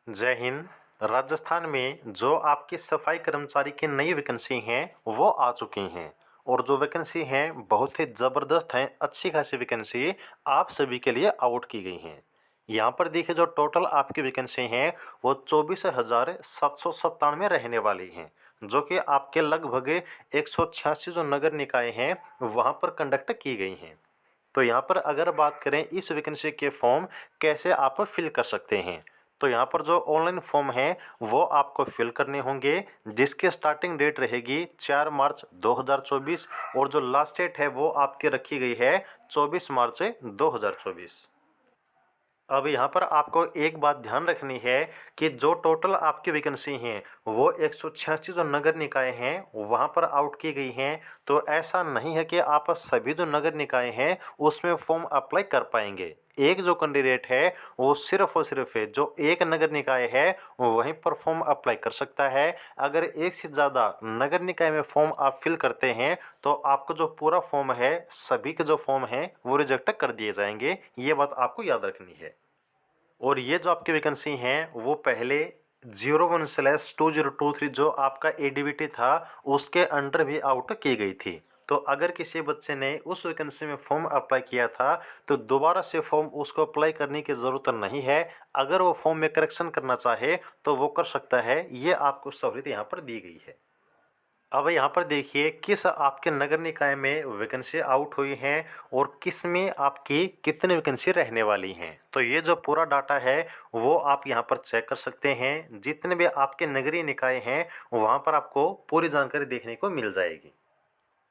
जय हिंद। राजस्थान में जो आपकी सफाई कर्मचारी की नई वैकेंसी हैं वो आ चुकी हैं और जो वैकेंसी हैं बहुत ही ज़बरदस्त हैं, अच्छी खासी वैकेंसी आप सभी के लिए आउट की गई हैं। यहाँ पर देखिए जो टोटल आपकी वैकेंसी हैं वो 24,797 रहने वाली हैं, जो कि आपके लगभग 186 जो नगर निकाय हैं वहाँ पर कंडक्ट की गई हैं। तो यहाँ पर अगर बात करें इस वैकेंसी के फॉर्म कैसे आप फिल कर सकते हैं, तो यहाँ पर जो ऑनलाइन फॉर्म है वो आपको फिल करने होंगे, जिसकी स्टार्टिंग डेट रहेगी 4 मार्च 2024 और जो लास्ट डेट है वो आपकी रखी गई है 24 मार्च 2024। अब यहाँ पर आपको एक बात ध्यान रखनी है कि जो टोटल आपकी वैकेंसी हैं वो 186 जो नगर निकाय हैं वहाँ पर आउट की गई हैं। तो ऐसा नहीं है कि आप सभी जो नगर निकाय हैं उसमें फॉर्म अप्लाई कर पाएंगे। एक जो कैंडिडेट है वो सिर्फ और सिर्फ है जो एक नगर निकाय है वहीं पर फॉर्म अप्लाई कर सकता है। अगर एक से ज़्यादा नगर निकाय में फॉर्म आप फिल करते हैं तो आपका जो पूरा फॉर्म है, सभी के जो फॉर्म हैं वो रिजेक्ट कर दिए जाएंगे। ये बात आपको याद रखनी है। और ये जो आपकी वैकेंसी हैं वो पहले 01/2023 जो आपका एडीबीटी था उसके अंडर भी आउट की गई थी। तो अगर किसी बच्चे ने उस वैकेंसी में फॉर्म अप्लाई किया था तो दोबारा से फॉर्म उसको अप्लाई करने की ज़रूरत नहीं है। अगर वो फॉर्म में करेक्शन करना चाहे तो वो कर सकता है। ये आपको सहूलियत यहाँ पर दी गई है। अब यहाँ पर देखिए किस आपके नगर निकाय में वैकेंसी आउट हुई हैं और किस में आपकी कितनी वैकेंसी रहने वाली हैं। तो ये जो पूरा डाटा है वो आप यहाँ पर चेक कर सकते हैं। जितने भी आपके नगरीय निकाय हैं वहाँ पर आपको पूरी जानकारी देखने को मिल जाएगी।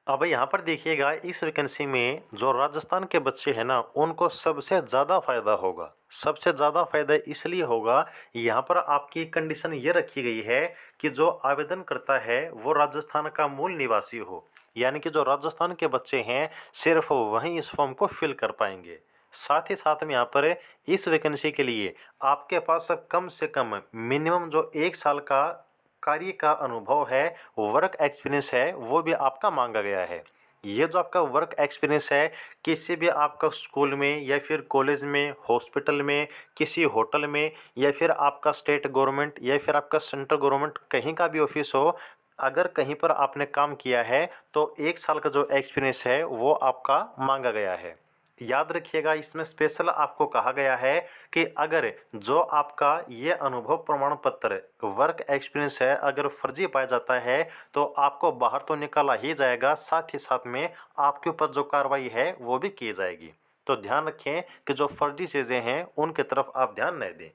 अब यहाँ पर देखिएगा इस वैकेंसी में जो राजस्थान के बच्चे हैं ना उनको सबसे ज़्यादा फायदा होगा। सबसे ज़्यादा फायदा इसलिए होगा, यहाँ पर आपकी कंडीशन ये रखी गई है कि जो आवेदन करता है वो राजस्थान का मूल निवासी हो, यानी कि जो राजस्थान के बच्चे हैं सिर्फ वहीं इस फॉर्म को फिल कर पाएंगे। साथ ही साथ में यहाँ पर इस वैकेंसी के लिए आपके पास कम से कम मिनिमम जो 1 साल का कार्य का अनुभव है, वर्क एक्सपीरियंस है, वो भी आपका मांगा गया है। ये जो आपका वर्क एक्सपीरियंस है किसी भी आपका स्कूल में या फिर कॉलेज में, हॉस्पिटल में, किसी होटल में या फिर आपका स्टेट गवर्नमेंट या फिर आपका सेंट्रल गवर्नमेंट कहीं का भी ऑफिस हो, अगर कहीं पर आपने काम किया है तो 1 साल का जो एक्सपीरियंस है वो आपका मांगा गया है। याद रखिएगा इसमें स्पेशल आपको कहा गया है कि अगर जो आपका ये अनुभव प्रमाण पत्र वर्क एक्सपीरियंस है अगर फर्जी पाया जाता है तो आपको बाहर तो निकाला ही जाएगा, साथ ही साथ में आपके ऊपर जो कार्रवाई है वो भी की जाएगी। तो ध्यान रखें कि जो फर्जी चीज़ें हैं उनकी तरफ आप ध्यान नहीं दें।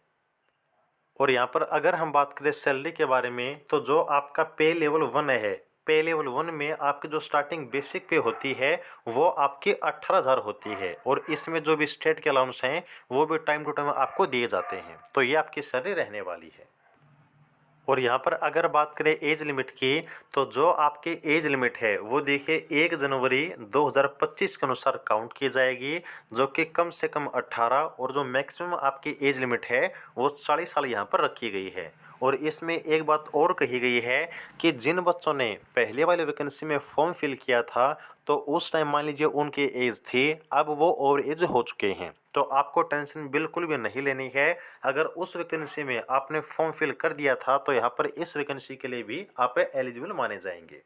और यहाँ पर अगर हम बात करें सैलरी के बारे में तो जो आपका पे लेवल 1 है, पे लेवल 1 में आपकी जो स्टार्टिंग बेसिक पे होती है वो आपकी 18,000 होती है और इसमें जो भी स्टेट के अलाउंस हैं वो भी टाइम टू टाइम आपको दिए जाते हैं। तो ये आपकी सैलरी रहने वाली है। और यहाँ पर अगर बात करें एज लिमिट की तो जो आपकी एज लिमिट है वो देखिए 1 जनवरी 2025 के अनुसार काउंट की जाएगी, जो कि कम से कम 18 और जो मैक्सिमम आपकी एज लिमिट है वो 40 साल यहाँ पर रखी गई है। और इसमें एक बात और कही गई है कि जिन बच्चों ने पहले वाले वैकेंसी में फॉर्म फिल किया था तो उस टाइम मान लीजिए उनकी एज थी, अब वो ओवर एज हो चुके हैं, तो आपको टेंशन बिल्कुल भी नहीं लेनी है। अगर उस वैकेंसी में आपने फॉर्म फिल कर दिया था तो यहाँ पर इस वैकेंसी के लिए भी आप एलिजिबल माने जाएंगे।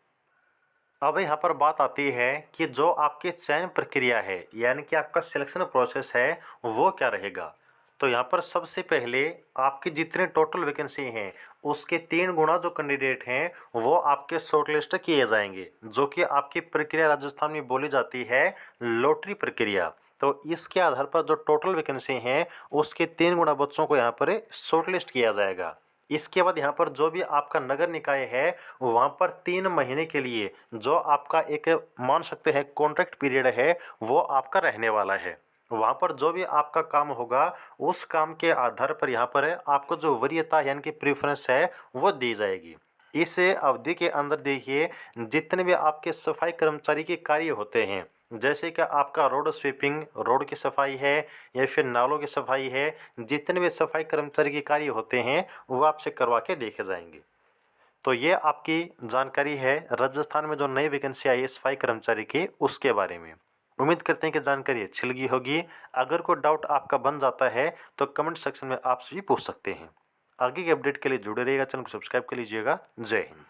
अब यहाँ पर बात आती है कि जो आपकी चयन प्रक्रिया है यानी कि आपका सिलेक्शन प्रोसेस है वो क्या रहेगा। तो यहाँ पर सबसे पहले आपकी जितने टोटल वैकेंसी हैं उसके 3 गुना जो कैंडिडेट हैं वो आपके शॉर्टलिस्ट किए जाएंगे, जो कि आपकी प्रक्रिया राजस्थान में बोली जाती है लॉटरी प्रक्रिया। तो इसके आधार पर जो टोटल वैकेंसी हैं उसके 3 गुना बच्चों को यहाँ पर शॉर्टलिस्ट किया जाएगा। इसके बाद यहाँ पर जो भी आपका नगर निकाय है वहाँ पर 3 महीने के लिए जो आपका एक मान सकते हैं कॉन्ट्रैक्ट पीरियड है वो आपका रहने वाला है। वहाँ पर जो भी आपका काम होगा उस काम के आधार पर यहाँ पर आपको जो वरीयता यानी कि प्रेफरेंस है वो दी जाएगी। इस अवधि के अंदर देखिए जितने भी आपके सफाई कर्मचारी के कार्य होते हैं, जैसे कि आपका रोड स्वीपिंग, रोड की सफाई है या फिर नालों की सफाई है, जितने भी सफाई कर्मचारी के कार्य होते हैं वो आपसे करवा के देखे जाएंगे। तो ये आपकी जानकारी है राजस्थान में जो नई वैकेंसी आई है सफाई कर्मचारी की उसके बारे में। उम्मीद करते हैं कि जानकारी अच्छी लगी होगी। अगर कोई डाउट आपका बन जाता है तो कमेंट सेक्शन में आप भी पूछ सकते हैं। आगे की अपडेट के लिए जुड़े रहिएगा, चैनल को सब्सक्राइब कर लीजिएगा। जय हिंद।